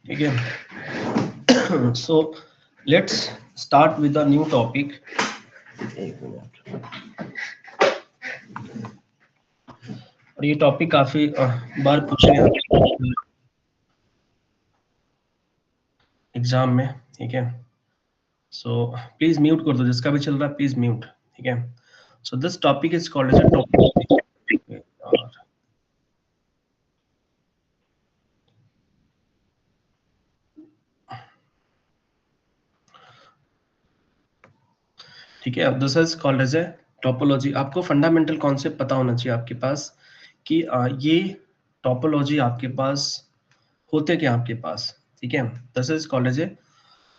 ठीक है। So let's start with the new topic. एक मिनट। और ये टॉपिक काफी बार पूछे गए एग्जाम में। ठीक है, सो प्लीज म्यूट कर दो, जिसका भी चल रहा है प्लीज म्यूट। ठीक है, so this topic is called as a topic. और ठीक है, अब this is called as a topology. आपको फंडामेंटल कॉन्सेप्ट पता होना चाहिए आपके पास कि ये टोपोलॉजी आपके पास होते क्या आपके पास। ठीक है, this is called as a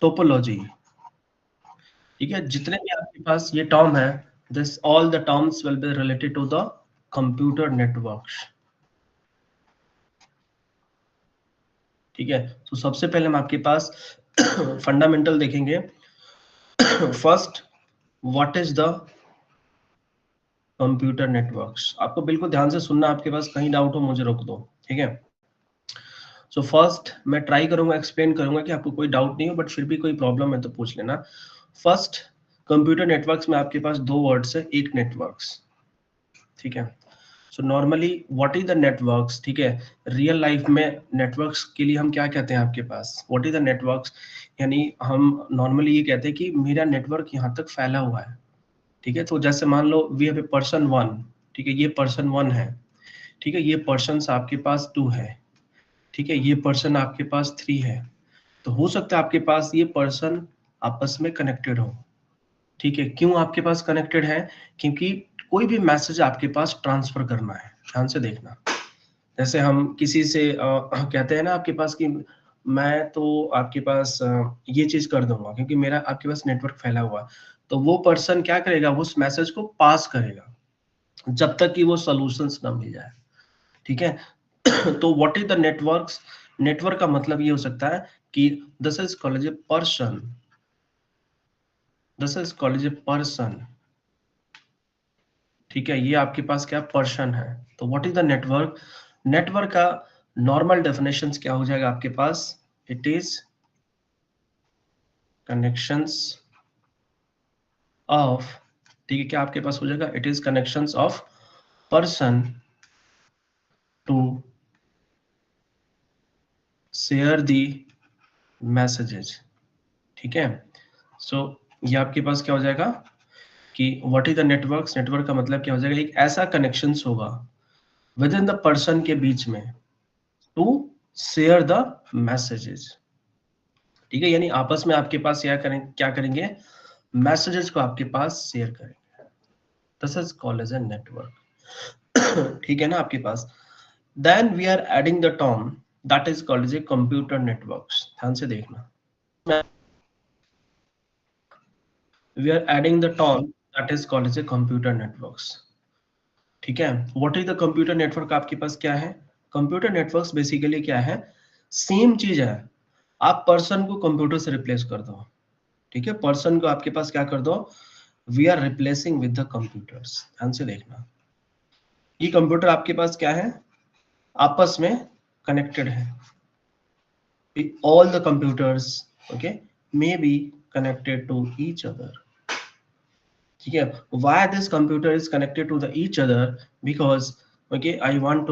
topology. ठीक है, जितने भी आपके पास ये टर्म है, this all the terms will be related to the computer networks. ठीक है, तो सबसे पहले हम आपके पास फंडामेंटल देखेंगे। First, what is the computer networks. आपको बिल्कुल ध्यान से सुनना, आपके पास कहीं डाउट हो मुझे रोक दो। ठीक है, सो फर्स्ट मैं ट्राई करूंगा, एक्सप्लेन करूंगा कि आपको कोई डाउट नहीं हो, बट फिर भी कोई प्रॉब्लम है तो पूछ लेना। फर्स्ट, कंप्यूटर नेटवर्क्स में आपके पास दो वर्ड्स है, एक नेटवर्क्स। ठीक है, so normally what is the networks. ठीक है, रियल लाइफ में नेटवर्क्स के लिए हम क्या कहते हैं आपके पास, व्हाट इज द नेटवर्क्स, यानी हम नॉर्मली ये कहते हैं कि मेरा नेटवर्क यहाँ तक फैला हुआ है। ठीक है, तो जैसे मान लो we have a person one. ठीक है, ये पर्सन वन है। ठीक है, ये पर्सन आपके पास टू है। ठीक है, ये पर्सन आपके पास थ्री है। तो हो सकता है आपके पास ये पर्सन आपस में कनेक्टेड हो। ठीक है, क्यों आपके पास कनेक्टेड है, क्योंकि कोई भी मैसेज आपके पास ट्रांसफर करना है। ध्यान से देखना, जैसे हम किसी से कहते हैं ना आपके पास कि मैं तो आपके पास ये चीज कर दूंगा क्योंकि मेरा आपके पास नेटवर्क फैला हुआ है। तो वो पर्सन क्या करेगा, वो उस मैसेज को पास करेगा जब तक कि वो सॉल्यूशंस ना मिल जाए। ठीक है, तो what is the networks. Network का मतलब ये हो सकता है कि this is called a person, this is called a person. ठीक है, ये आपके पास क्या पर्सन है। तो what is the network. Network का नॉर्मल डेफिनेशन क्या हो जाएगा आपके पास, इट इज कनेक्शंस ऑफ। ठीक है, क्या आपके पास हो जाएगा, it is connections of person to share the messages. ठीक है, सो ये आपके पास क्या हो जाएगा कि what is the networks. Network का मतलब क्या हो जाएगा, एक ऐसा कनेक्शंस होगा विद इन द पर्सन के बीच में टू शेयर द मैसेजेस। ठीक है, यानी आपस में आपके पास क्या करेंगे, मैसेजेस को आपके पास शेयर करेंगे। This is called as a network. ठीक है ना आपके पास। Then we are adding the term that is called as a computer networks. ध्यान से देखना, we are adding the term that is called as a computer networks. ठीक है, what is the computer network. आपके पास क्या है, कंप्यूटर नेटवर्क्स बेसिकली क्या है, सेम चीज है। आप पर्सन को कंप्यूटर से रिप्लेस कर दो। ठीक है, पर्सन को आपके पास क्या कर दो, we are replacing with the computers. ध्यान से देखना, ये कंप्यूटर आपके पास क्या है, आपस में कनेक्टेड है। All the computers okay may be connected to each other. ठीक है, why this computer is connected to the each other, because okay I want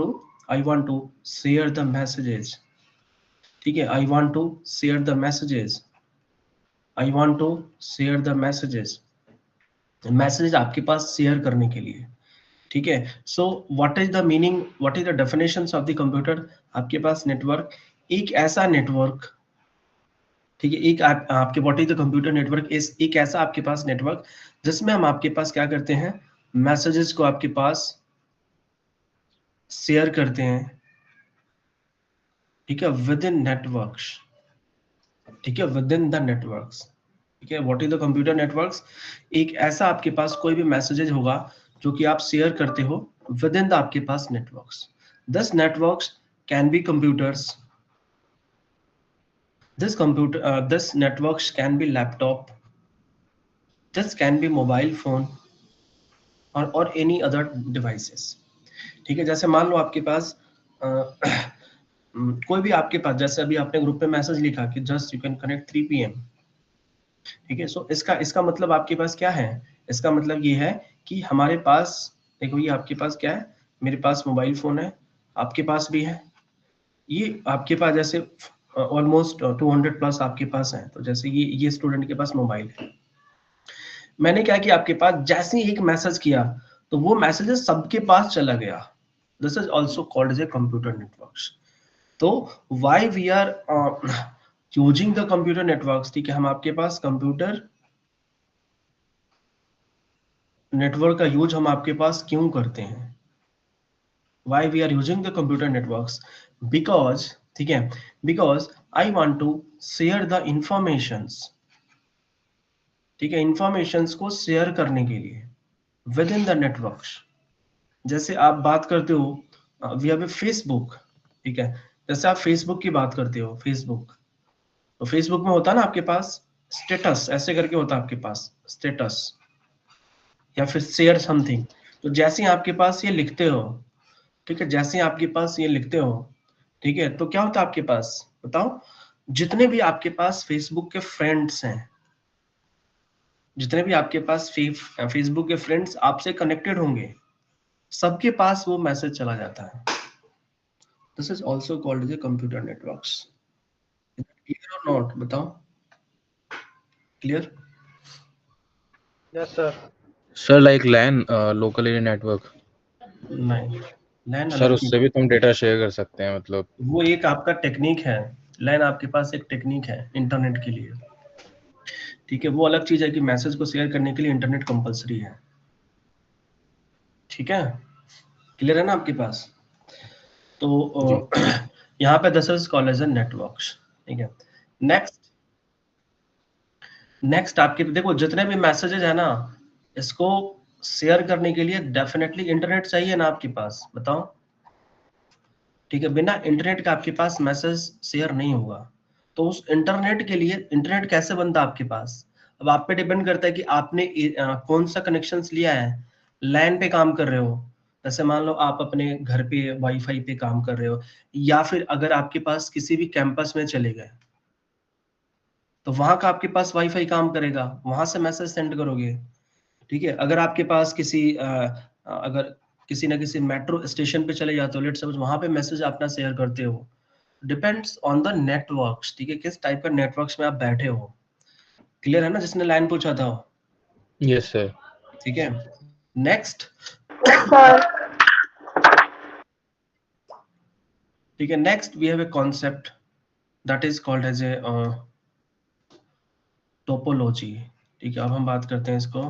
to share the messages. ठीक है, I want to share the messages, I want to share the messages, message आपके पास share करने के लिए। ठीक है, so what is the meaning, what is the definitions of the computer. आपके पास नेटवर्क, एक ऐसा नेटवर्क। ठीक है, एक आपके what is the computer network is एक ऐसा आपके पास नेटवर्क जिसमें हम आपके पास क्या करते हैं, मैसेजेस को आपके पास शेयर करते हैं। ठीक है, विद इन नेटवर्क्स। ठीक है, विद इन द नेटवर्क्स। ठीक है, what is the computer networks, एक ऐसा आपके पास कोई भी मैसेजेज होगा जो कि आप शेयर करते हो विद इन द आपके पास networks. This networks can be computers, this networks can be laptop, this can be mobile phone और एनी अदर डिवाइसेस। ठीक है, जैसे मान लो आपके पास कोई भी आपके पास, जैसे अभी आपने ग्रुप पे मैसेज लिखा कि just you can connect 3 PM, ठीक है। सो इसका मतलब आपके पास क्या है, इसका मतलब ये है कि हमारे पास, देखो ये आपके पास क्या है, मेरे पास मोबाइल फोन है, आपके पास भी है, ये आपके पास जैसे ऑलमोस्ट 200 प्लस आपके पास है, तो जैसे ये स्टूडेंट के पास मोबाइल है, मैंने क्या किया, आपके पास जैसे ही एक मैसेज किया तो वो मैसेज सबके पास चला गया, this is also called as a computer networks. तो why we are using the computer networks, ठीक है, हम आपके पास कंप्यूटर नेटवर्क का यूज हम आपके पास क्यों करते हैं, why we are using the computer networks, because, ठीक है, because I want to share the informations, ठीक है, informations को शेयर करने के लिए within the networks। जैसे आप बात करते हो, we have a Facebook, ठीक है, जैसे आप फेसबुक की बात करते हो, फेसबुक, तो फेसबुक में होता है ना आपके पास स्टेटस, ऐसे करके होता है आपके पास स्टेटस, या फिर शेयर समथिंग। तो जैसे ही आपके पास ये लिखते हो, ठीक है, जैसे ही आपके पास ये लिखते हो, ठीक है, तो क्या होता है आपके पास, बताओ, जितने भी आपके पास फेसबुक के फ्रेंड्स हैं, जितने भी आपके पास फेसबुक के फ्रेंड्स आपसे कनेक्टेड होंगे, सबके पास वो मैसेज चला जाता है। This is also called as a computer networks. Clear और नॉट, बताओ, clear? Yes sir. Sir like LAN local area network, नहीं, लैन सर अलग चीज, उससे भी तुम डेटा शेयर कर सकते हैं मतलब। वो एक आपका टेक्निक है, लैन आपके पास एक टेक्निक है इंटरनेट के लिए, ठीक है, वो अलग चीज है कि मैसेज को शेयर करने के लिए इंटरनेट कंपलसरी है, ठीक है, क्लियर है ना आपके पास? जी तो यहाँ पे this is called as a networks, ठीक है। नेक्स्ट आपके देखो जितने भी मैसेजेस है ना, इसको शेयर करने के लिए डेफिनेटली इंटरनेट चाहिए ना आपके पास, बताओ, ठीक है, बिना इंटरनेट का आपके पास मैसेज शेयर नहीं होगा। तो उस इंटरनेट के लिए, इंटरनेट कैसे बनता है आपके पास, अब आप पे डिपेंड करता है कि आपने कौन सा कनेक्शन लिया है, लैन पे काम कर रहे हो, जैसे मान लो आप अपने घर पे वाईफाई पे काम कर रहे हो, या फिर अगर आपके पास किसी भी कैंपस में चले गए, तो वहां का आपके पास वाईफाई काम करेगा, वहां से मैसेज सेंड करोगे, ठीक है। अगर आपके पास अगर किसी ना किसी मेट्रो स्टेशन पे चले जाते हो, लेट्स सपोज वहां पे मैसेज अपना शेयर करते हो, डिपेंड्स ऑन द नेटवर्क्स, ठीक है, किस टाइप का नेटवर्क्स में आप बैठे हो, क्लियर है ना, जिसने लाइन पूछा था, यस सर। ठीक है। नेक्स्ट, सर ठीक है, next we have a concept that is called as a topology, ठीक है, अब हम बात करते हैं इसको,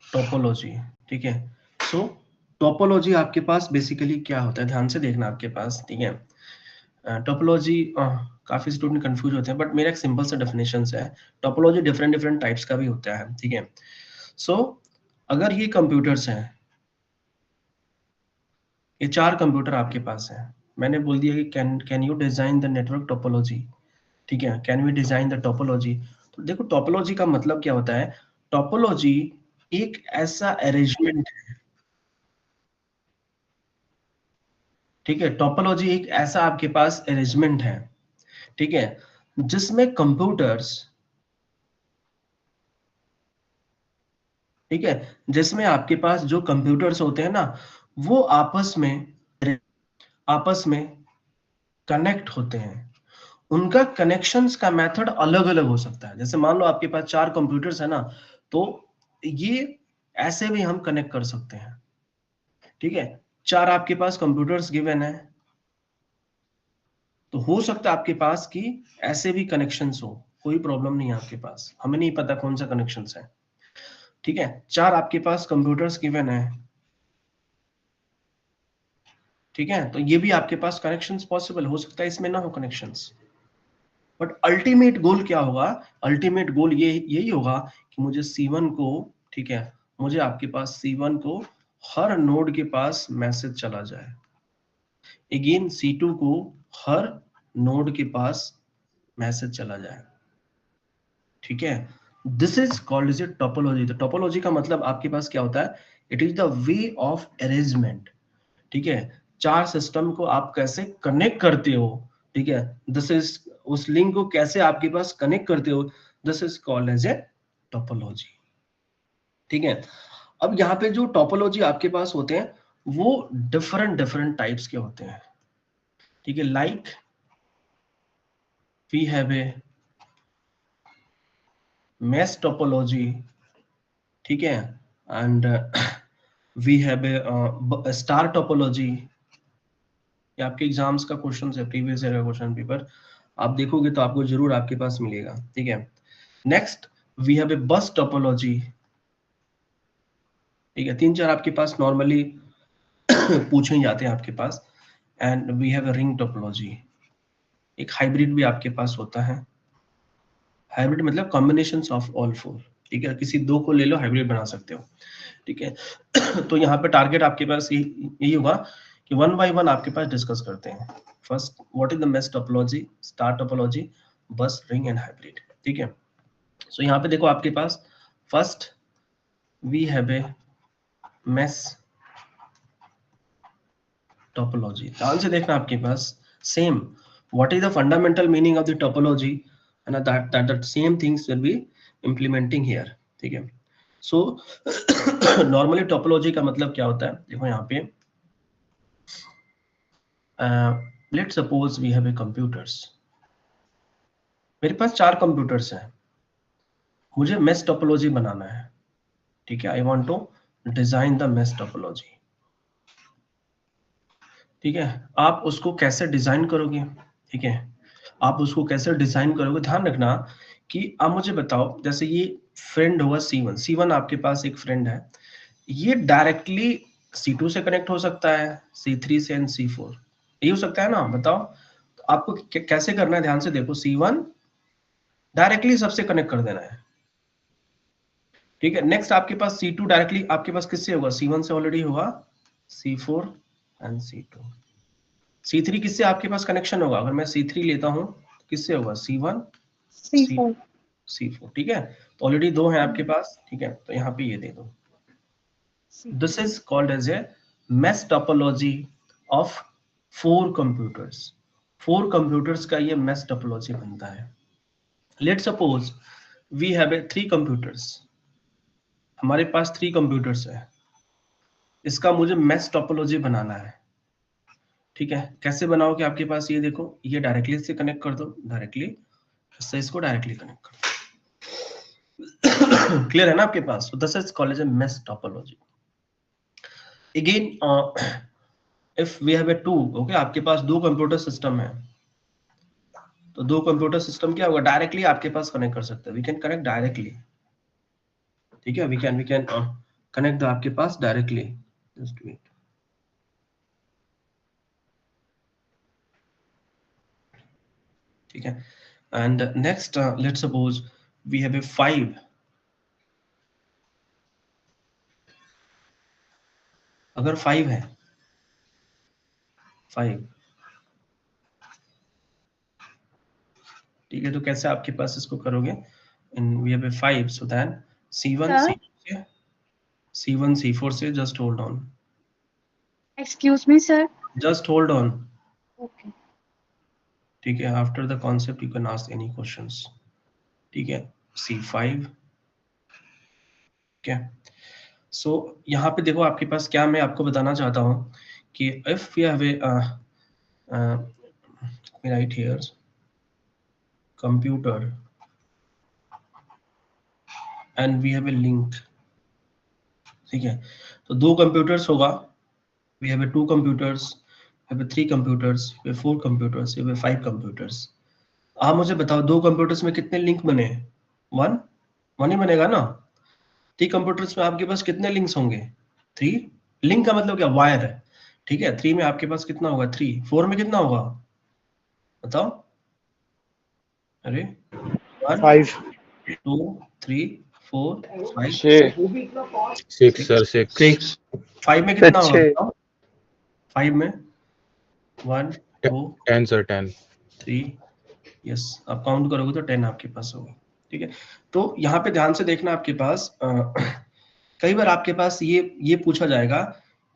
टोपोलॉजी, ठीक है। सो टोपोलॉजी आपके पास बेसिकली क्या होता है, ध्यान से देखना आपके पास, ठीक है। टोपोलॉजी काफी स्टूडेंट कंफ्यूज होते हैं, बट मेरा एक सिंपल सा डेफिनेशन है, टोपोलॉजी डिफरेंट डिफरेंट टाइप्स का भी होता है, ठीक है। सो अगर ये कंप्यूटर्स हैं, ये 4 कंप्यूटर आपके पास हैं, मैंने बोल दिया कि can you design the network topology, ठीक है, can we design the topology. तो देखो टोपोलॉजी का मतलब क्या होता है, टोपोलॉजी एक ऐसा अरेंजमेंट है, ठीक है, टोपोलॉजी एक ऐसा आपके पास अरेंजमेंट है, ठीक है, जिसमें कंप्यूटर्स, ठीक है, जिसमें आपके पास जो कंप्यूटर्स होते हैं ना, वो आपस में कनेक्ट होते हैं, उनका कनेक्शंस का मेथड अलग अलग हो सकता है। जैसे मान लो आपके पास 4 कंप्यूटर्स है ना, तो ये ऐसे भी हम कनेक्ट कर सकते हैं, ठीक है, 4 आपके पास कंप्यूटर्स गिवन है, तो हो सकता है आपके पास कि ऐसे भी कनेक्शंस हो, कोई प्रॉब्लम नहीं है आपके पास, हमें नहीं पता कौन सा कनेक्शंस है, ठीक है, 4 आपके पास कंप्यूटर्स गिवन है, ठीक है, तो ये भी आपके पास कनेक्शंस पॉसिबल हो सकता है, इसमें ना हो कनेक्शंस, बट अल्टीमेट गोल क्या होगा, अल्टीमेट गोल ये यही होगा कि मुझे C1 को, ठीक है, मुझे आपके पास C1 को हर नोड के पास मैसेज चला जाए, अगेन C2 को हर नोड के पास मैसेज चला जाए, ठीक है। This is called is a topology. तो टोपोलॉजी का मतलब आपके पास क्या होता है, it is the way of arrangement, ठीक है, चार सिस्टम को आप कैसे कनेक्ट करते हो, ठीक है, दिस इज उस लिंक को कैसे आपके पास कनेक्ट करते हो, this is called as a topology, ठीक है। अब यहाँ पे जो टोपोलॉजी आपके पास होते हैं वो डिफरेंट डिफरेंट टाइप्स के होते हैं, ठीक है, like we have a mesh topology, ठीक है, and we have a star topology. ये आपके एग्जाम्स का क्वेश्चन है, प्रीवियस ईयर का क्वेश्चन पेपर आप देखोगे तो आपको जरूर आपके पास मिलेगा, ठीक है। नेक्स्ट वी हैव ए बस टोपोलॉजी, ठीक है, तीन चार आपके पास नॉर्मली पूछे ही जाते हैं आपके पास। And we have a ring topology, एक हाइब्रिड भी आपके पास होता है, हाइब्रिड मतलब कॉम्बिनेशंस ऑफ ऑल फोर, ठीक है, किसी दो को ले लो हाइब्रिड बना सकते हो, ठीक है। तो यहाँ पे टारगेट आपके पास यही होगा कि वन बाय वन आपके पास डिस्कस करते हैं। First what is the mesh topology, star topology, bus, ring and hybrid, ठीक है। सो यहाँ पे देखो आपके पास first we have a mesh topology, ध्यान से देखना आपके पास same what is the fundamental meaning of the topology and that same things will be implementing here, ठीक है। सो नॉर्मली टोपोलॉजी का मतलब क्या होता है, देखो यहाँ पे let's suppose we have a computers, मेरे पास चार कंप्यूटर्स हैं, मुझे मेश टोपोलॉजी बनाना है, ठीक है, I want to design the mesh topology, ठीक है। आप उसको कैसे डिजाइन करोगे, ठीक है, आप उसको कैसे डिजाइन करोगे, ध्यान रखना कि आप मुझे बताओ, जैसे ये फ्रेंड होगा C1, C1 आपके पास एक फ्रेंड है, ये डायरेक्टली C2 से कनेक्ट हो सकता है, C3 से एंड C4, यही हो सकता है ना, बताओ। तो आपको कैसे करना है, ध्यान से देखो, C1 डायरेक्टली सबसे कनेक्ट कर देना है, ठीक है। नेक्स्ट आपके पास C2 डायरेक्टली आपके पास किससे होगा, C1 से ऑलरेडी होगा, C4 एंड C2, C3 किससे आपके पास कनेक्शन होगा, अगर मैं C3 लेता हूं तो किससे होगा, C1 C4 C4, ठीक है, तो ऑलरेडी दो हैं आपके पास, ठीक है, तो यहाँ पे ये दे दो। This is called as a mesh topology of four computers. Four computers का ये mesh topology बनता है। Let's suppose we have a three computers. हमारे पास 3 computers है, इसका मुझे mesh topology बनाना है, ठीक है। कैसे बनाओगे, आपके पास ये देखो, ये डायरेक्टली से कनेक्ट कर दो, डायरेक्टली इससे इसको डायरेक्टली कनेक्ट कर दो। क्लियर है ना आपके पास, so this is called as a mesh topology. Again, if we have a two, okay, आपके पास दो कंप्यूटर सिस्टम है, तो दो कंप्यूटर सिस्टम क्या होगा, डायरेक्टली आपके पास कनेक्ट कर सकते हैं, वी कैन कनेक्ट डायरेक्टली, ठीक है, वी कैन कनेक्ट आपके पास डायरेक्टली, जस्ट वेट, ठीक है। And next let's suppose we have a 5, अगर 5 है, 5, ठीक है, तो कैसे आपके पास इसको करोगे, in we have a 5, so then C1 C4 से just hold on, Excuse me, sir. Just hold on, Okay. ठीक है, after the concept you can ask any questions, ठीक है, C5, ठीक है। सो यहाँ पे देखो आपके पास क्या मैं आपको बताना चाहता हूँ कि if you have a right here computer and we have a link, ठीक है, तो दो कंप्यूटर्स होगा, we have a 2 computers, we have a 3 computers, we have 4 computers, we have a 5 computers. आप मुझे बताओ दो कंप्यूटर्स में कितने लिंक बने, 1 ही बनेगा ना, 3 कंप्यूटर्स में आपके पास कितने लिंक्स होंगे, 3, लिंक का मतलब क्या, वायर है, ठीक है, 3 में आपके पास कितना होगा, 3, 4 में कितना होगा, बताओ, अरे 1 5 2 3 4 5 6 सर 6 5 में कितना होगा, छः। बताओ, 5 में 1 2 10 सर 10 3, यस, आप काउंट करोगे तो 10 आपके पास होगा, ठीक है। तो यहाँ पे ध्यान से देखना, आपके पास कई बार आपके पास ये पूछा जाएगा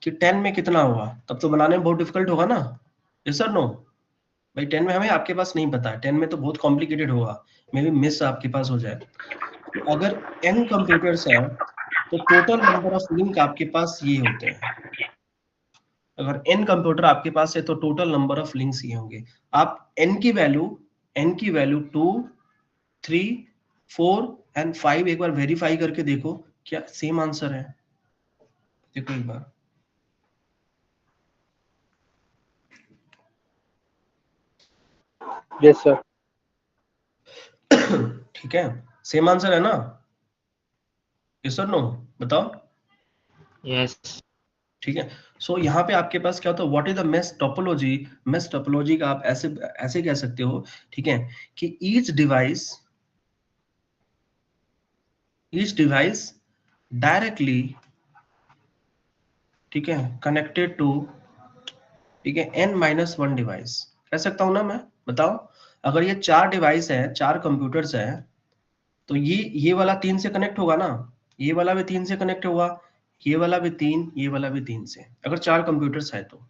कि 10 में कितना होगा, तब तो बनाने में बहुत डिफिकल्ट होगा ना, यस और नो? भाई 10 में हमें आपके पास नहीं पता है, 10 में तो बहुत कॉम्प्लिकेटेड होगा, मे बी मिस आपके पास हो जाए। तो अगर n कंप्यूटर्स है तो टोटल नंबर ऑफ लिंक आपके पास ये होते हैं। अगर n कंप्यूटर आपके पास है तो टोटल नंबर ऑफ लिंक्स ये होंगे। आप n की वैल्यू 2, 3, 4 एंड 5 एक बार वेरीफाई करके देखो क्या सेम आंसर है। देखो एक बार, यस सर। ठीक है, सेम आंसर है ना, यस और नो, बताओ। यस। ठीक है। सो यहाँ पे आपके पास क्या होता है, what is the mesh topology. Mesh topology का आप ऐसे कह सकते हो, ठीक है, कि ईच डिवाइस डायरेक्टली, ठीक है, कनेक्टेड टू, ठीक है, n-1 डिवाइस कह सकता हूं ना मैं, बताओ। अगर ये 4 डिवाइस है, 4 कंप्यूटर्स है, तो ये वाला 3 से कनेक्ट होगा ना, ये वाला भी 3 से कनेक्ट होगा, ये वाला भी 3, ये वाला भी 3 से, अगर 4 कंप्यूटर्स है तो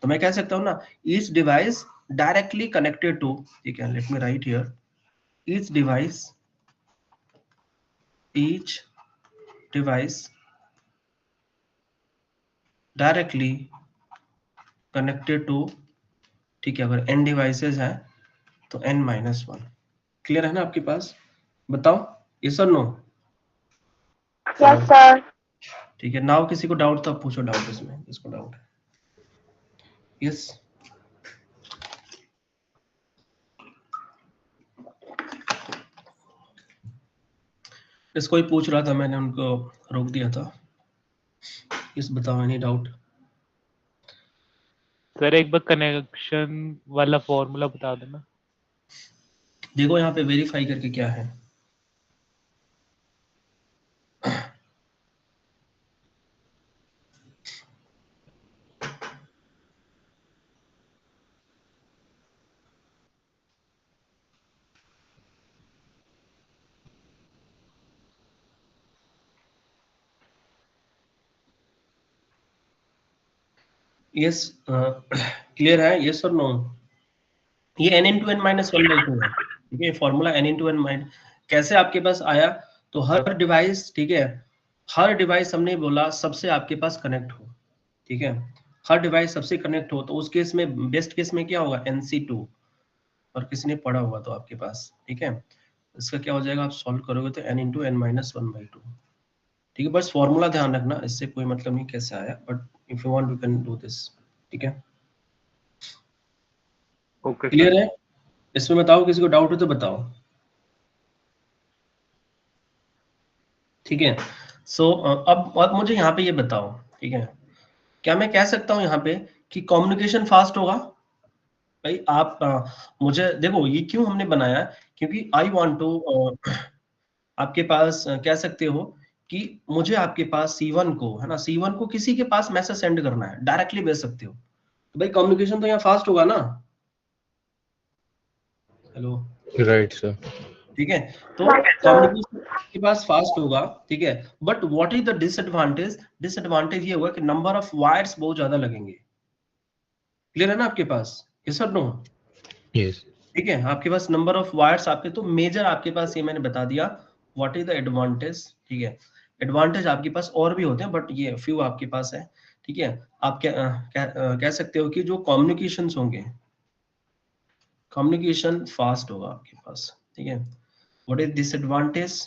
मैं कह सकता हूँ ना, each device directly connected to, ठीक है, let me write here, each device directly connected to, ठीक है, अगर n डिवाइसेस है तो n-1। क्लियर है ना आपके पास, बताओ यस और नो? Yes, sir. ठीक है, नाउ किसी को डाउट तो पूछो, डाउट इसमें, किसको डाउट है? यस, इस कोई पूछ रहा था, मैंने उनको रोक दिया था। इस बताओ, एनी डाउट? सर एक बार कनेक्शन वाला फॉर्मूला बता देना। देखो यहाँ पे वेरीफाई करके क्या है, यस, क्लियर है, यस और नो? ये n×n-1/2 है, ठीक है, फॉर्मूला n×n-, कैसे आपके पास आया, तो हर डिवाइस, ठीक है, हर डिवाइस हमने बोला सबसे आपके पास कनेक्ट हो, ठीक है, हर डिवाइस सबसे कनेक्ट हो, तो उस केस में, बेस्ट केस में क्या होगा, NC2, और किसी ने पढ़ा होगा तो आपके पास, ठीक है, इसका क्या हो जाएगा, आप सॉल्व करोगे तो n×n-1/2, ठीक है, बस फॉर्मूला ध्यान रखना, इससे कोई मतलब नहीं कैसे आया, but if you want you can do this, ठीक है, ओके क्लियर है? इसमें बताओ, किसी को डाउट हो तो बताओ, ठीक है। सो अब मुझे यहाँ पे ये बताओ, ठीक है, क्या मैं कह सकता हूँ यहाँ पे कि कम्युनिकेशन फास्ट होगा? भाई आप मुझे देखो, ये क्यों हमने बनाया, क्योंकि आई वांट टू, आपके पास कह सकते हो कि मुझे आपके पास C1 को, है ना, C1 को किसी के पास मैसेज सेंड करना है, डायरेक्टली भेज सकते हो, तो भाई कम्युनिकेशन तो यहाँ फास्ट होगा ना। Hello, right sir. ठीक है, तो कम्युनिकेशन के पास फास्ट होगा, ठीक है, but what is the disadvantage, disadvantage ये होगा कि नंबर ऑफ वायर्स बहुत ज्यादा लगेंगे। क्लियर है ना आपके पास, यस और नो? यस। ठीक है, आपके पास नंबर ऑफ वायर्स आपके, तो मेजर आपके पास ये मैंने बता दिया व्हाट इज द एडवांटेज, ठीक है, एडवांटेज आपके पास और भी होते हैं, बट ये फ्यू आपके पास है, ठीक है। आप कह सकते हो कि जो कम्युनिकेशंस होंगे, कम्युनिकेशन फास्ट होगा आपके पास, ठीक है। व्हाट इज डिसएडवांटेज,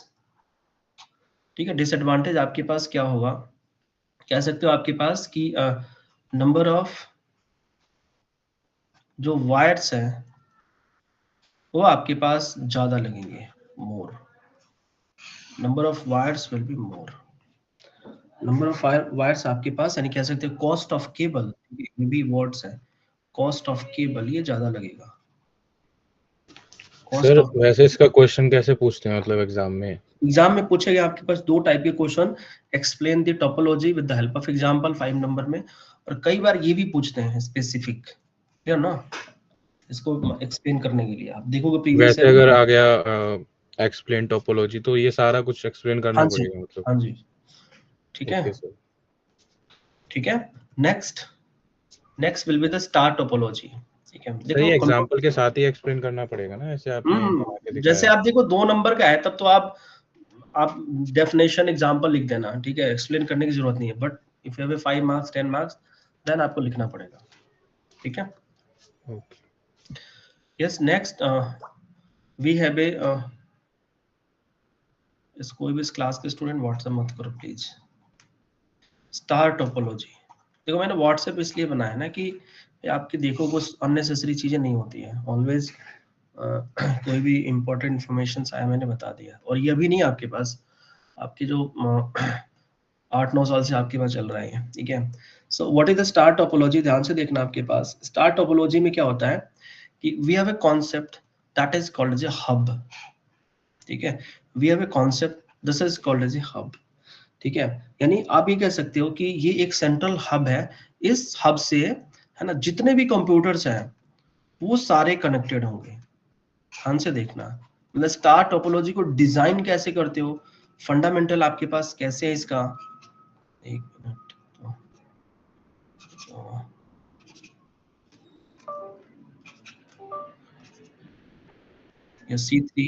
ठीक है, डिसएडवांटेज आपके पास क्या होगा, कह सकते हो आपके पास कि नंबर ऑफ जो वायर्स है वो आपके पास ज्यादा लगेंगे, more, number of wires will be more, number of wires आपके पास, यानी कह सकते हो कॉस्ट ऑफ केबल, ये भी वर्ड्स है, कॉस्ट ऑफ केबल ये ज्यादा लगेगा। सर वैसे इसका क्वेश्चन कैसे पूछते हैं, मतलब एग्जाम में पूछेगा आपके पास 2 टाइप के question, explain the topology with the help of example 5 number में, और कई बार ये भी पूछते हैं स्पेसिफिक, क्लियर ना, इसको एक्सप्लेन करने के लिए आप देखोगे प्रीवियस वैसे अगर आ गया एक्सप्लेन टोपोलॉजी, तो ये सारा कुछ एक्सप्लेन करना हाँ जी, पड़ेगा मतलब। हाँ जी, ठीक है, ओके सर। ठीक है। Next will be the star topology. ठीक है, सर देखो ये एग्जांपल के साथ ही एक्सप्लेन करना पड़ेगा ना, ऐसे आपने बना के जैसे दिखाया। आप देखो 2 नंबर का है तब तो आप डेफिनेशन एग्जांपल लिख देना, ठीक है, एक्सप्लेन करने की जरूरत नहीं है, but if you have 5 marks 10 marks then आपको लिखना पड़ेगा, ठीक है। Okay yes, next we have a इस कोई भी इस क्लास के स्टूडेंट व्हाट्सएप मत करो प्लीज। स्टार टोपोलॉजी, देखो मैंने व्हाट्सएप इसलिए बनाया ना कि आपकी देखो कुछ अननेसेसरी चीजें नहीं होती है, ऑलवेज कोई भी इंपॉर्टेंट इंफॉर्मेशन आया मैंने बता दिया, और ये अभी नहीं आपके पास, आपके जो 8-9 साल से आपके पास चल रहा है, ठीक है। So what is the star topology, ध्यान से देखना आपके पास। स्टार टोपोलॉजी में क्या होता है कि we have a concept that is called as a hub, ठीक है, we have a concept this is called as a hub, ठीक है। यानी आप ये कह सकते हो कि ये एक सेंट्रल हब है, इस हब से है ना जितने भी कंप्यूटर्स हैं वो सारे कनेक्टेड होंगे। ध्यान से देखना, मतलब स्टार टोपोलॉजी को डिजाइन कैसे करते हो, फंडामेंटल आपके पास कैसे है इसका, एक मिनट, ये C3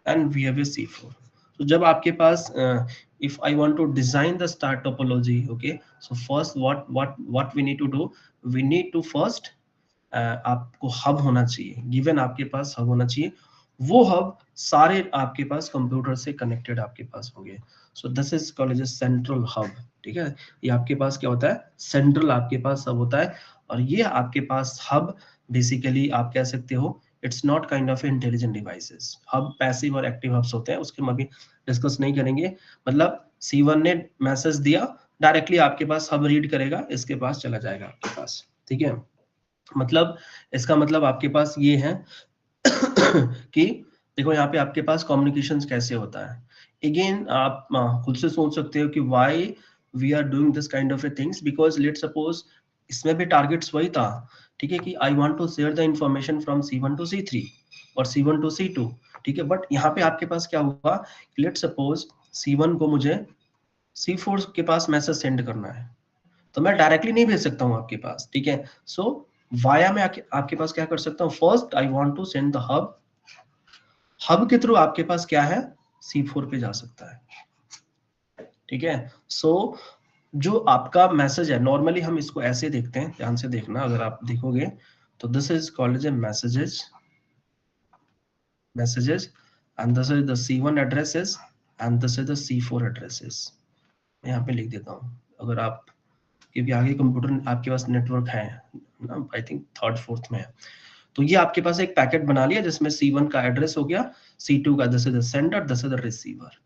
and we have a C4। तो जब आपके पास if I want to design the star topology, okay, so first what we need to do, we need to first आपको हब होना चाहिए, गिवन आपके पास हब होना चाहिए, वो हब सारे आपके पास कंप्यूटर से कनेक्टेड आपके पास होंगे। So this is called as central hub, ठीक है। ये आपके पास क्या होता है, सेंट्रल आपके पास हब होता है, और ये आपके पास हब बेसिकली आप कह सकते हो it's not kind of intelligent devices. Hub passive और एक्टिव हब्स होते हैं, उसके हम अभी डिस्कस नहीं करेंगे। मतलब C1 ने मैसेज दिया, डायरेक्टली आपके पास हब रीड करेगा, इसके पास चला जाएगा आपके पास, ठीक है। मतलब इसका मतलब आपके पास ये है कि देखो यहाँ पे आपके पास कम्युनिकेशंस कैसे होता है। अगेन आप खुद से सोच सकते हो कि why we are doing this kind of a things, because let suppose इसमें भी टारगेट्स वही था, ठीक है, कि I want to share the information from C1 to C3 और C1 टू C2, ठीक है। बट यहाँ पे आपके पास क्या हुआ, लेट सपोज C1 को मुझे C4 के पास मैसेज सेंड करना है, तो मैं डायरेक्टली नहीं भेज सकता हूँ आपके पास, ठीक है। सो वाया में आपके पास क्या कर सकता हूँ, first I want to send the hub के थ्रू आपके पास क्या है, C4 पे जा सकता है, ठीक है। सो जो आपका मैसेज है, नॉर्मली हम इसको ऐसे देखते हैं, ध्यान से देखना, अगर आप देखोगे तो this is called as a messages and this is the C1 addresses and this is the C4 addresses. मैं यहाँ पे लिख देता हूँ, अगर आप, क्योंकि आगे कंप्यूटर आपके पास नेटवर्क है ना, आई थिंक 3rd 4th में है, तो ये आपके पास एक पैकेट बना लिया जिसमें C1 का एड्रेस हो गया, C2 का this is the sender, this is the receiver.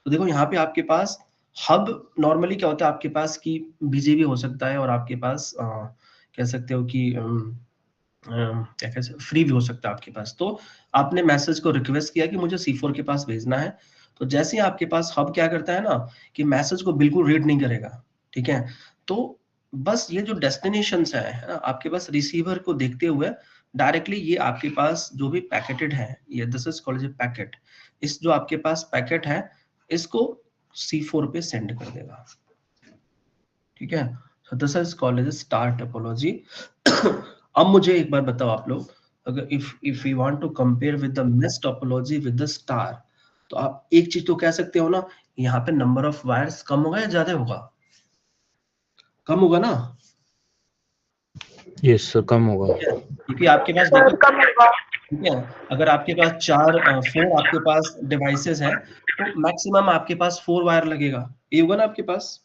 तो देखो यहाँ पे आपके पास हब नॉर्मली क्या होता है, आपके पास की बिजी भी हो सकता है, और आपके पास कह सकते हो कि क्या कह सकते फ्री भी हो सकता है आपके पास। तो आपने मैसेज को रिक्वेस्ट किया कि मुझे C4 के पास भेजना है, तो जैसे ही आपके पास हब क्या करता है ना कि मैसेज को बिल्कुल रीड नहीं करेगा, ठीक है। तो बस ये जो डेस्टिनेशंस है ना, आपके पास रिसीवर को देखते हुए डायरेक्टली ये आपके पास जो भी पैकेटेड है, ये this is called as packet, इस जो आपके पास पैकेट है इसको C4 पे सेंड कर देगा, ठीक है। So this is called as star topology. अब मुझे एक बार बताओ आप लोग, अगर if you want to compare with the mesh topology with the star, तो आप एक चीज तो कह सकते हो ना, यहाँ पे नंबर ऑफ वायर्स कम होगा या ज्यादा होगा, कम होगा ना। यस सर, कम होगा, क्योंकि आपके पास सर देखो, कम होगा। ठीक है, अगर आपके पास 4 आपके पास डिवाइसेस हैं तो मैक्सिमम आपके पास 4 वायर लगेगा, ये होगा ना आपके पास,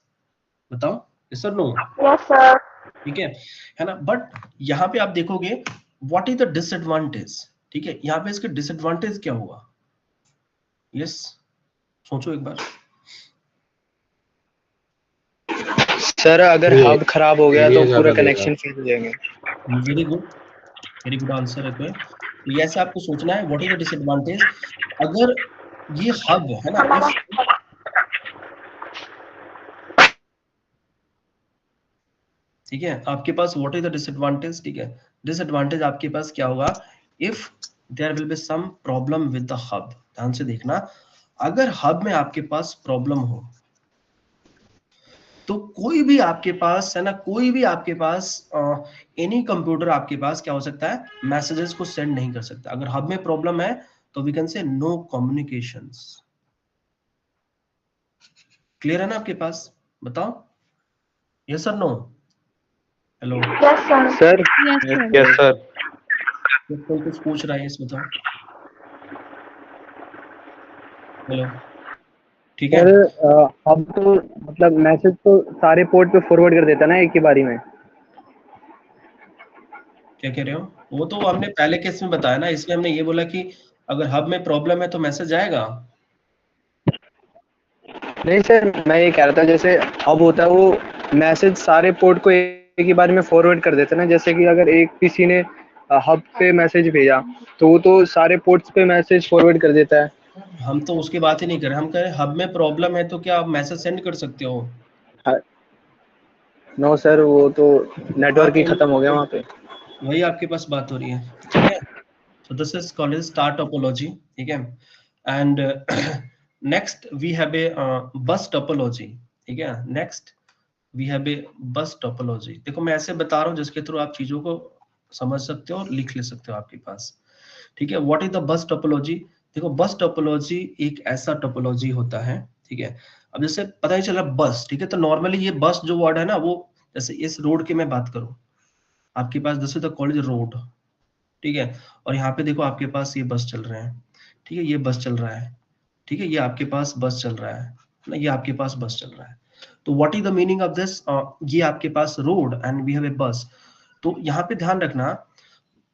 बताओ यस और नो। Yes sir. ठीक है ना। बट यहाँ पे आप देखोगे व्हाट इज द डिसएडवांटेज, ठीक है, यहाँ पे इसके डिसएडवांटेज क्या हुआ, यस सोचो एक बार। सर अगर ये- हब खराब हो गया ये तो ज्यादा पूरा लेगा। कनेक्शन फेल हो जाएंगे। वेरी गुड आंसर है। तो ये ऐसे आपको सोचना है व्हाट इज द डिसएडवांटेज, अगर ये हब है ना, हमारा ठीक है, आपके पास व्हाट इज द डिसएडवांटेज, ठीक है, डिसएडवांटेज आपके पास क्या होगा, if there will be some problem with the hub. ध्यान से देखना, अगर हब में आपके पास प्रॉब्लम हो तो कोई भी आपके पास है ना, कोई भी आपके पास एनी कंप्यूटर आपके पास क्या हो सकता है, मैसेजेस को सेंड नहीं कर सकता। अगर हब में प्रॉब्लम है तो we can say no communications. Clear है ना आपके पास? बताओ यस और no. Hello, Yes, sir. Sir Yes, sir. Yes sir. कोई कुछ पूछ रहा है इस बताओ। हेलो, ठीक है। सर हम तो मतलब मैसेज तो सारे पोर्ट पे फॉरवर्ड कर देता ना एक ही बारी में। क्या कह रहे हो? वो तो हमने पहले केस में बताया ना, इसमें हमने ये बोला कि अगर हब में प्रॉब्लम है तो मैसेज आएगा। नहीं सर, मैं ये कह रहा था जैसे हब होता है वो मैसेज सारे पोर्ट को एक ही बार में फॉरवर्ड कर देता ना। जैसे कि अगर एक किसी ने हब पे मैसेज भेजा तो वो तो सारे पोर्ट्स पे मैसेज फॉरवर्ड कर देता है। हम तो उसकी बात ही नहीं कर रहे, हम कह रहे हब में प्रॉब्लम है तो क्या आप मैसेज सेंड कर सकते हो? नो सर, वो तो नेटवर्क ही तो खत्म हो गया वहाँ पे। वही आपके पास बात हो रही है, ठीक है। So this is called as star topology, ठीक है। And next we have a bus topology, ठीक है। Next we have a bus topology। देखो मैं ऐसे बता रहा हूँ जिसके थ्रू आप चीजों को समझ सकते हो और लिख ले सकते हो आपके पास, ठीक है। What is the bus topology? देखो बस टोपोलॉजी एक ऐसा टोपोलॉजी होता है, ठीक है। अब जैसे पता ही चला बस, ठीक है, तो नॉर्मली ये बस जो वर्ड है ना, वो जैसे इस रोड की मैं बात करूं, आपके पास this is the college road, ठीक है। और यहाँ पे देखो आपके पास ये बस चल रहे हैं, ठीक है, ये बस चल रहा है, ठीक है, ये आपके पास बस चल रहा है ना, ये आपके पास बस चल रहा है। तो what is the meaning of this? ये आपके पास road and we have a bus. तो यहाँ पे ध्यान रखना,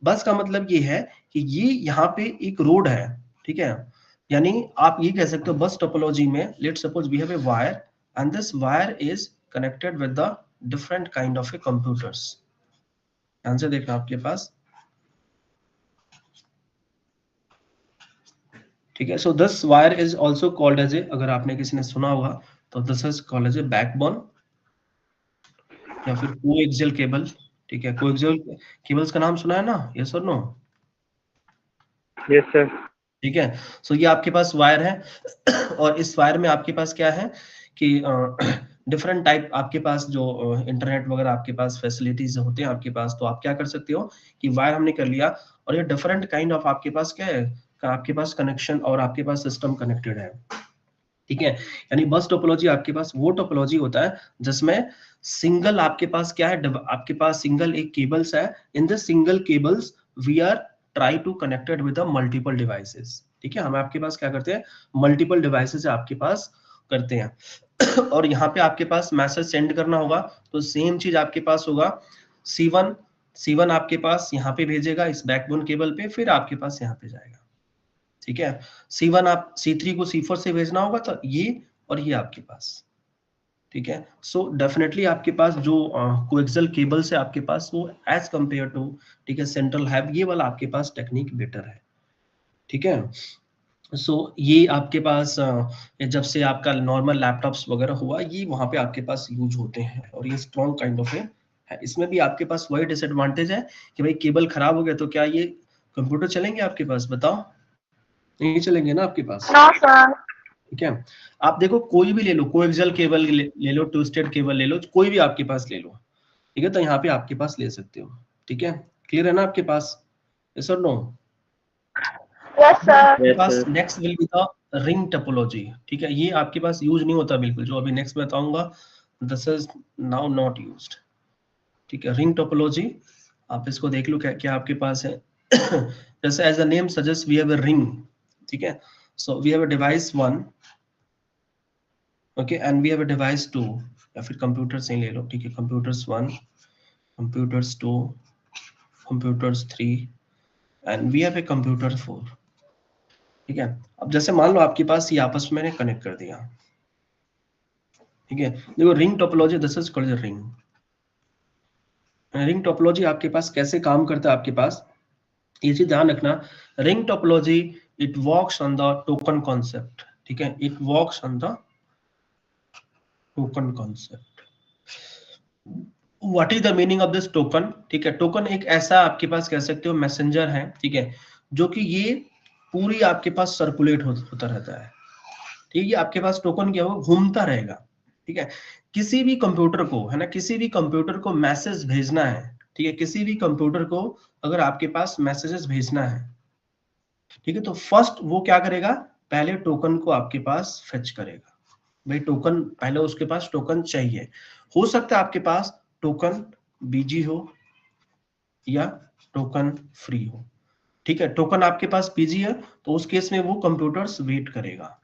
बस का मतलब ये है कि ये यहाँ पे एक रोड है, ठीक है। यानी आप ये कह सकते हो बस टोपोलॉजी में, let suppose we have a wire and this wire is connected with the different kind of a computers. ध्यान से देखना आपके पास, ठीक है। So this wire is also called as a, अगर आपने किसी ने सुना होगा तो this is called as a backbone या फिर कोएक्सियल केबल, ठीक है। कोएक्सियल केबल्स का नाम सुना है ना, यस और नो? Yes sir. ठीक है। सो ये आपके पास वायर है और इस वायर में आपके पास क्या है कि डिफरेंट टाइप आपके पास जो इंटरनेट वगैरह आपके पास फैसिलिटीज होते हैं आपके पास, तो आप क्या कर सकते हो कि वायर हमने कर लिया और ये डिफरेंट काइंड ऑफ आपके पास क्या है, आपके पास कनेक्शन और आपके पास सिस्टम कनेक्टेड है, ठीक है। यानी बस टोपोलॉजी आपके पास वो टोपोलॉजी होता है जिसमें सिंगल आपके पास क्या है, आपके पास सिंगल एक केबल्स है, in the single cables we are try to connected with multiple devices, ठीक है। हम आपके पास क्या करते हैं, मल्टीपल डिवाइसेस आपके पास करते हैं और यहाँ पे आपके पास मैसेज सेंड करना होगा तो सेम चीज आपके पास होगा, C1 आपके पास यहाँ पे भेजेगा इस बैकबोन केबल पे, फिर आपके पास यहाँ पे जाएगा, ठीक है। C1 आप C3 को C4 से भेजना होगा तो ये और ये आपके पास, ठीक है। सो डेफिनेटली आपके पास जो कोएक्सियल केबल्स है आपके पास वो एज कंपेयर टू, ठीक है, सेंट्रल हैब, ये वाला आपके पास टेक्निक बेटर है, ठीक है। सो ये आपके पास जब से आपका नॉर्मल लैपटॉप्स वगैरह हुआ ये वहां पे आपके पास यूज होते हैं और ये स्ट्रॉन्ग काइंड ऑफ है। इसमें भी आपके पास वही डिसएडवांटेज है कि भाई केबल खराब हो गया तो क्या ये कंप्यूटर चलेंगे आपके पास, बताओ? नहीं चलेंगे ना आपके पास, No, sir. ठीक है। आप देखो कोई भी ले लो, कोएक्सियल केबल ले लो, ट्विस्टेड केबल ले लो, कोई भी आपके पास ले लो, ठीक है, तो यहाँ पे आपके पास ले सकते हो, ठीक है। क्लियर है ना आपके पास, यस और नो? Yes, sir. आपके पास next will be the ring topology, ठीक है। ये आपके पास यूज नहीं होता बिल्कुल, जो अभी नेक्स्ट बताऊंगा this is now not used, ठीक है। रिंग टोपोलॉजी आप इसको देख लो क्या क्या आपके पास है जैसे as the name suggest we have a ring, ठीक है। So we have a device 1, okay, and we have a device 2, या फिर कंप्यूटर से ले लो, ठीक है। Computers 1, computers 2, computers 3 and we have a computer 4, ठीक है। अब जैसे मान लो आपके पास ये आपस में मैंने कनेक्ट कर दिया, ठीक है। देखो ring topology this is called ring. Ring topology आपके पास कैसे काम करता है आपके पास, ये चीज ध्यान रखना। Ring topology it works on the token concept, ठीक है, it works on the token concept. What is the meaning of this token, ठीक है। टोकन एक ऐसा आपके पास कह सकते हो मैसेंजर है, ठीक है, जो कि ये पूरी आपके पास सर्कुलेट होता रहता है। ठीक है, आपके पास टोकन क्या होगा, घूमता रहेगा। ठीक है, किसी भी कंप्यूटर को, है ना, किसी भी कंप्यूटर को मैसेज भेजना है, ठीक है, किसी भी कंप्यूटर को अगर आपके पास मैसेजेस भेजना है, ठीक है, तो फर्स्ट वो क्या करेगा, पहले टोकन को आपके पास फेच करेगा। भाई टोकन, पहले उसके पास टोकन चाहिए। हो सकता है आपके पास टोकन बीजी हो या टोकन फ्री हो। ठीक है, टोकन आपके पास बीजी है तो उस केस में वो कंप्यूटर्स वेट करेगा।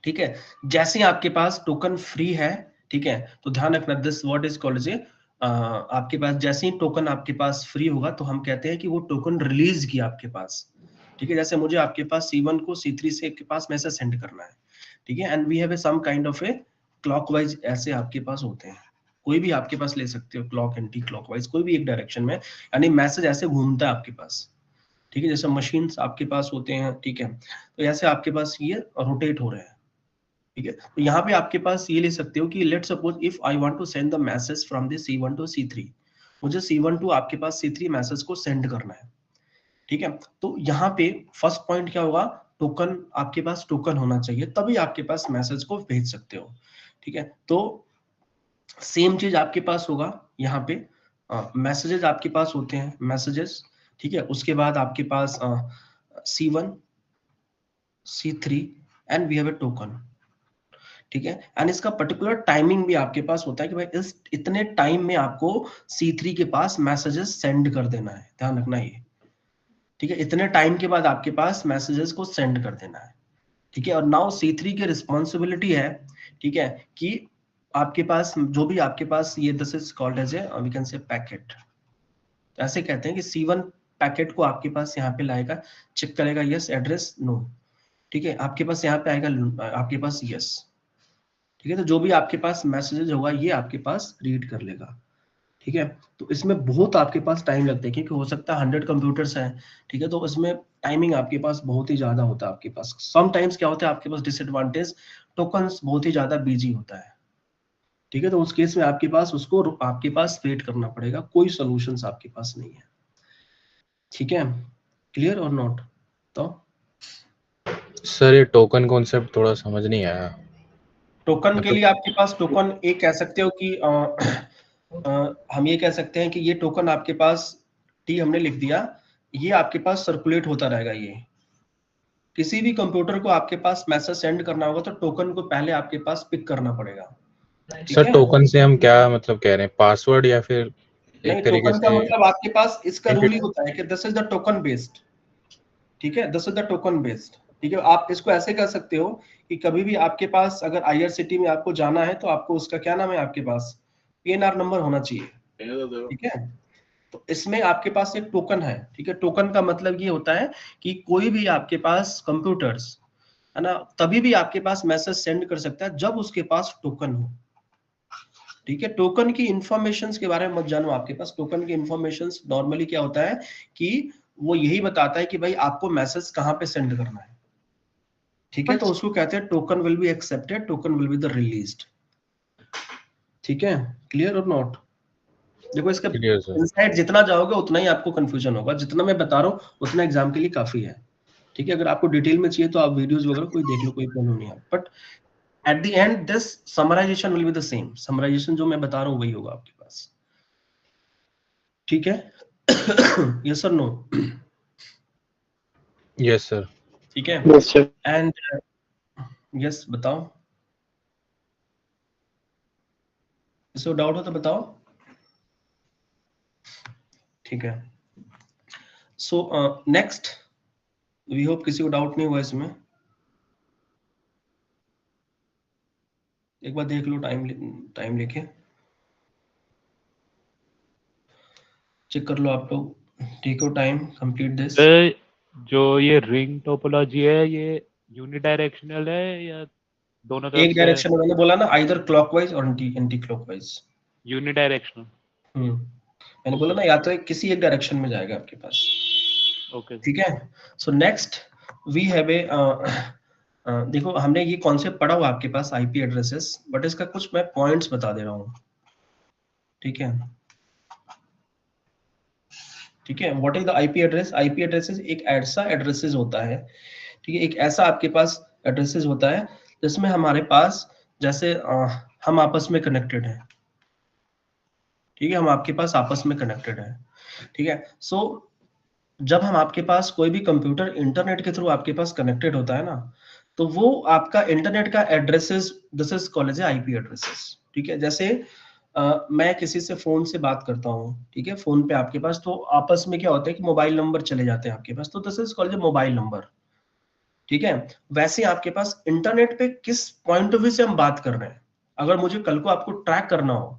ठीक है, जैसे ही आपके पास टोकन फ्री है, ठीक है, तो ध्यान रखना, this what is called as आपके पास जैसे ही टोकन आपके पास फ्री होगा तो हम कहते हैं कि वो टोकन रिलीज किया आपके पास। ठीक है, जैसे मुझे आपके पास C1 को C3 से के पास मैसेज सेंड करना है, ठीक है, and we have a some kind of a clockwise, ऐसे आपके पास होते हैं, कोई भी आपके पास ले सकते हो, क्लॉक एंटी क्लॉकवाइज, कोई भी एक डायरेक्शन में, यानी मैसेज ऐसे घूमता है आपके पास। ठीक है, जैसे मशीन्स आपके पास होते हैं, ठीक है, तो ऐसे आपके पास ये रोटेट हो रहे हैं। ठीक है, तो यहाँ पे आपके पास ये ले सकते हो कि let suppose if I want to send the message from the C1 to C3, मुझे C1 टू आपके पास C3 मैसेज को सेंड करना है। ठीक है, तो यहाँ पे फर्स्ट पॉइंट क्या होगा, टोकन, आपके पास टोकन होना चाहिए, तभी आपके पास मैसेज को भेज सकते हो। ठीक है, तो सेम चीज आपके पास होगा यहाँ पे, मैसेजेस आपके पास होते हैं, मैसेजेस, ठीक है, उसके बाद आपके पास C1 C3 and we have a token. ठीक है, एंड इसका पर्टिकुलर टाइमिंग भी आपके पास होता है कि भाई इस इतने टाइम में आपको C3 के पास मैसेजेस सेंड कर देना है, ध्यान रखना ये। ठीक है, इतने टाइम के बाद आपके पास मैसेजेस को सेंड कर देना है। ठीक है, और नाउ C3 की रिस्पॉन्सिबिलिटी है, ठीक है, कि आपके पास जो भी आपके पास ये this is called as a we can say packet, ऐसे कहते हैं कि C1 पैकेट को आपके पास यहाँ पे लाएगा, चेक करेगा यस एड्रेस नो, ठीक है, आपके पास यहाँ पे आएगा आपके पास यस। ठीक है, तो जो भी आपके पास मैसेजेस होगा ये आपके पास रीड कर लेगा। ठीक है, तो इसमें बहुत आपके पास टाइम लगता है, क्योंकि हो सकता है 100 कंप्यूटर्स हैं। ठीक है, तो इसमें टाइमिंग आपके पास बहुत ही ज्यादा होता है आपके पास। समटाइम्स क्या होता है आपके पास डिसएडवांटेज, टोकन्स बहुत ही ज्यादा बिजी होता है। ठीक है, तो उस केस में आपके पास उसको आपके पास वेट करना पड़ेगा, कोई सॉल्यूशंस आपके पास नहीं है। ठीक है, क्लियर और नॉट? तो सर ये टोकन कॉन्सेप्ट थोड़ा समझ नहीं आया। टोकन के लिए आपके पास टोकन एक कह सकते हो कि हम ये कह सकते हैं कि ये टोकन आपके पास T हमने लिख दिया, ये आपके पास सर्कुलेट होता रहेगा। ये किसी भी कंप्यूटर को आपके पास मैसेज सेंड करना होगा तो टोकन को पहले आपके पास पिक करना पड़ेगा। सर टोकन से हम क्या मतलब कह रहे हैं, पासवर्ड या फिर नहीं, एक तरीके टोकन का से? मतलब आपके पास इसका रूल ही होता है कि this is the token based. ठीक है, this is the token based. ठीक है, आप इसको ऐसे कर सकते हो कि कभी भी आपके पास अगर IRCTC में आपको जाना है तो आपको उसका क्या नाम है, आपके पास PNR नंबर होना चाहिए। ठीक है, तो इसमें आपके पास एक टोकन है। ठीक है, टोकन का मतलब ये होता है कि कोई भी आपके पास कंप्यूटर्स, है ना, तभी भी आपके पास मैसेज सेंड कर सकता है जब उसके पास टोकन हो। ठीक है, टोकन की इंफॉर्मेशंस के बारे में मत जानो। आपके पास टोकन की इंफॉर्मेशंस नॉर्मली क्या होता है कि वो यही बताता है कि भाई आपको मैसेज कहाँ पे सेंड करना है। ठीक है, तो उसको कहते हैं token will be accepted, token will be the released. ठीक है, क्लियर और नॉट? देखो इसका इनसाइड जितना जाओगे उतना ही आपको कंफ्यूजन होगा, जितना मैं बता रहा हूँ उतना एग्जाम के लिए काफी है। ठीक है, अगर आपको डिटेल में चाहिए तो आप वीडियोस वगैरह कोई देख लो, कोई प्रॉब्लम नहीं है, but at the end this summarization will be the same. Summarization जो मैं बता रहा हूँ वही होगा आपके पास। ठीक है, यस और नो? Yes sir. ठीक है, यस सर। एंड यस बताओ, इसको डाउट हो तो बताओ। ठीक है, सो नेक्स्ट, वी होप किसी को डाउट नहीं हुआ इसमें। एक बार देख लो, टाइम लेके चेक कर लो आप लोग। ठीक हो, टाइम कंप्लीट दिस। जो ये रिंग टोपोलॉजी है ये यूनिडायरेक्शनल है या दोनों तरफ एक डायरेक्शन, मैंने बोला ना, आइदर क्लॉकवाइज और एंटी क्लॉकवाइज। यूनिडायरेक्शनल? मैंने बोला ना, या तो किसी एक डायरेक्शन में जाएगा आपके पास। ओके, ठीक है, so next we have a देखो हमने ये कॉन्सेप्ट पढ़ा हुआ आपके पास IP एड्रेसेस, बट इसका कुछ मैं पॉइंट्स बता दे रहा हूँ। ठीक है, ठीक है, what is the IP address? IP addresses एक ऐसा एड्रेसेस होता है, ठीक है, एक ऐसा आपके पास एड्रेसेस होता है जिसमें हमारे पास जैसे हम आपस में कनेक्टेड हैं, ठीक है, हम आपके पास आपस में कनेक्टेड है, ठीक है। सो जब हम आपके पास कोई भी कंप्यूटर इंटरनेट के थ्रू आपके पास कनेक्टेड होता है ना, तो वो आपका इंटरनेट का addresses, this is called as IP addresses, ठीक है। जैसे मैं किसी से फोन से बात करता हूँ, ठीक है, फोन पे आपके पास, तो आपस में क्या होता है कि मोबाइल नंबर चले जाते हैं आपके पास, तो this is called as mobile number, ठीक है। वैसे आपके पास इंटरनेट पे किस पॉइंट ऑफ व्यू से हम बात कर रहे हैं, अगर मुझे कल को आपको ट्रैक करना हो,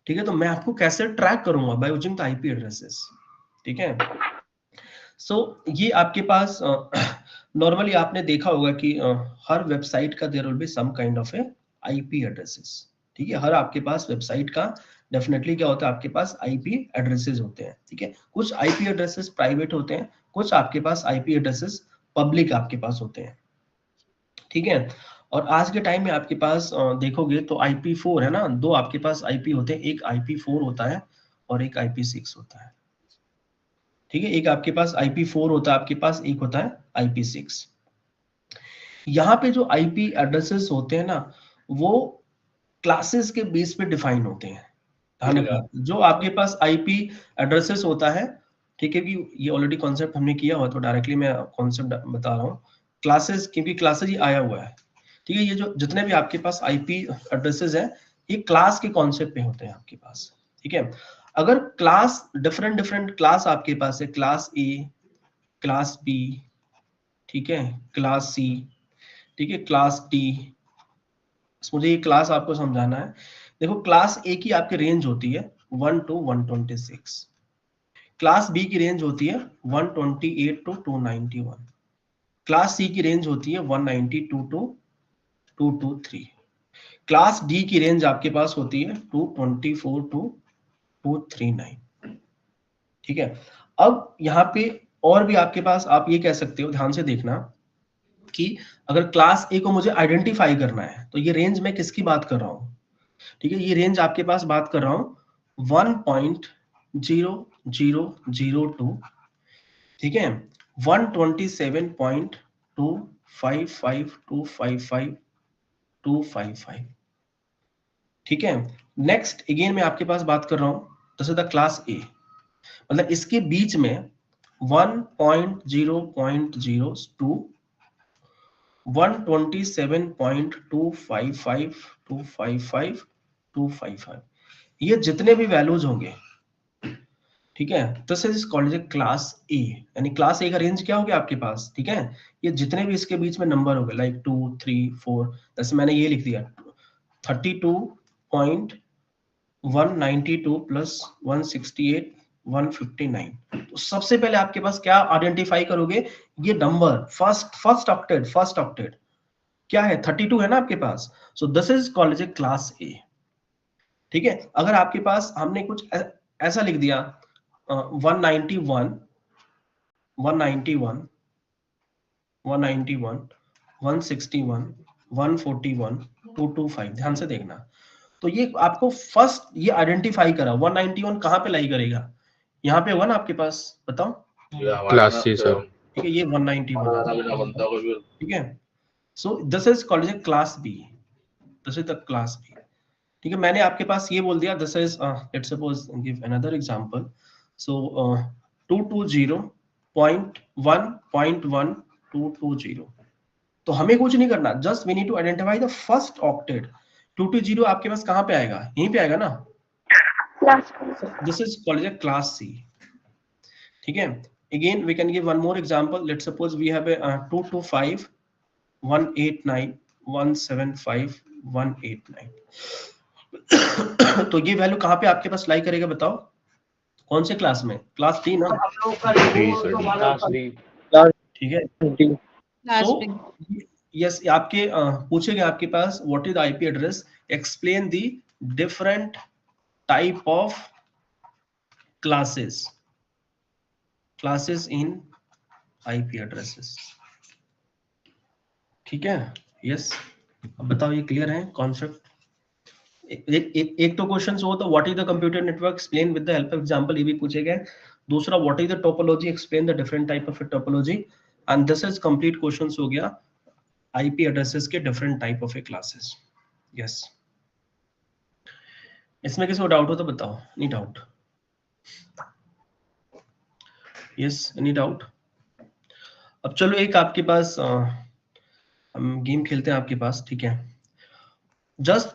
ठीक है, तो मैं आपको कैसे ट्रैक करूंगा? By using the IP addresses, ठीक है। सो ये आपके पास नॉर्मली आपने देखा होगा कि हर वेबसाइट का there will be some kind of a IP addresses, ठीक है। हर आपके पास वेबसाइट का डेफिनेटली क्या होता है, आपके पास आईपी एड्रेसेस होते हैं, ठीक है। कुछ आईपी एड्रेसेस प्राइवेट होते हैं, कुछ आपके पास आईपी एड्रेसेस पब्लिक आपके पास होते हैं, ठीक है। और आज के टाइम में आपके पास देखोगे तो IP4 है ना, दो आपके पास आईपी होते हैं, एक IP4 होता है और एक IP6 होता है, ठीक है। एक आपके पास IP4 होता है आपके पास, एक होता है IP6। यहाँ पे जो आईपी एड्रेसेस होते हैं ना, वो क्लासेस के बेस पे डिफाइन होते हैं, ध्यान रखना। जो आपके पास आईपी एड्रेसेस होता है, ठीक है, कि ये ऑलरेडी कॉन्सेप्ट हमने किया हुआ, तो डायरेक्टली मैं कॉन्सेप्ट बता रहा हूँ। क्लासेस, क्योंकि क्लासेस ही आया हुआ है, ठीक है। ये जो जितने भी आपके पास आईपी एड्रेसेस हैं, ये क्लास के कॉन्सेप्ट पे होते हैं आपके पास, ठीक है। अगर क्लास डिफरेंट डिफरेंट क्लास आपके पास है, क्लास ए, क्लास बी, ठीक है, क्लास सी, ठीक है, क्लास डी, मुझे ये क्लास आपको समझाना है। देखो, क्लास ए की आपकी रेंज होती है 1 to 126, क्लास बी की रेंज होती है 128 to 291, क्लास सी की रेंज होती है 192 to 223, क्लास डी की रेंज आपके पास होती है 224 to 239, ठीक है। अब यहाँ पे और भी आपके पास, आप ये कह सकते हो, ध्यान से देखना, कि अगर क्लास ए को मुझे आइडेंटिफाई करना है, तो ये रेंज मैं किसकी बात कर रहा हूँ, ठीक है, ये रेंज आपके पास बात कर रहा हूँ 1.0002, ठीक है, 127.255.255.255, ठीक है। नेक्स्ट अगेन मैं आपके पास बात कर रहा हूँ, दिस इज द क्लास ए, मतलब इसके बीच में 1.0.02, 127.255.255.255, ये जितने भी वैल्यूज होंगे, ठीक है, this is called as class A, यानी क्लास ए का रेंज क्या हो गया आपके पास, ठीक है। ये जितने भी इसके बीच में नंबर हो गए, लाइक 2, 3, 4, जैसे मैंने ये लिख दिया 32.192 प्लस 168 159, तो सबसे पहले आपके पास क्या आइडेंटिफाई करोगे, ये नंबर फर्स्ट ऑक्टेट क्या है, 32 है ना आपके पास, so this is called as class A, ठीक है। अगर आपके पास हमने कुछ ऐसा लिख दिया 191 161 161 141 225, ध्यान से देखना, तो ये आपको फर्स्ट ये आइडेंटिफाई करा 191 कहाँ पे लाई करेगा, यहाँ पे 1 आपके पास, बताओ, क्लास सी सर, ठीक है, ये 191, ठीक है। So this is called as class B, this is the class B, ठीक है। मैंने आपके पास ये बोल दिया, this is let's suppose give another example, so 220.1.1220, तो हमें कुछ नहीं करना, just we need to identify the first octet. 220 आपके पास कहाँ पे आएगा, यहीं पे आएगा ना, this is called as class C, ठीक है। Again we can give one more example, let's suppose we have 225 189 175 189, तो ये वैल्यू कहाँ पे आपके पास लाई करेगा, बताओ, कौन से क्लास में, क्लास डी ना, ठीक है। सो यस, आपके पूछेगा आपके पास what is the IP address, explain the different type of classes in IP addresses, ठीक है। यस, अब बताओ, ये क्लियर है कॉन्सेप्ट? एक तो क्वेश्चन हो तो what is the computer network, explain with the help of example, ये भी पूछे गए। दूसरा what is the topology, explain the different type of topology, and this is complete questions हो गया आईपी एड्रेसेस के different type of classes. Yes, इसमें किसी को डाउट हो तो बताओ। Any doubt? Yes, any doubt? अब चलो एक आपके पास हम गेम खेलते हैं आपके पास, ठीक है? जस्ट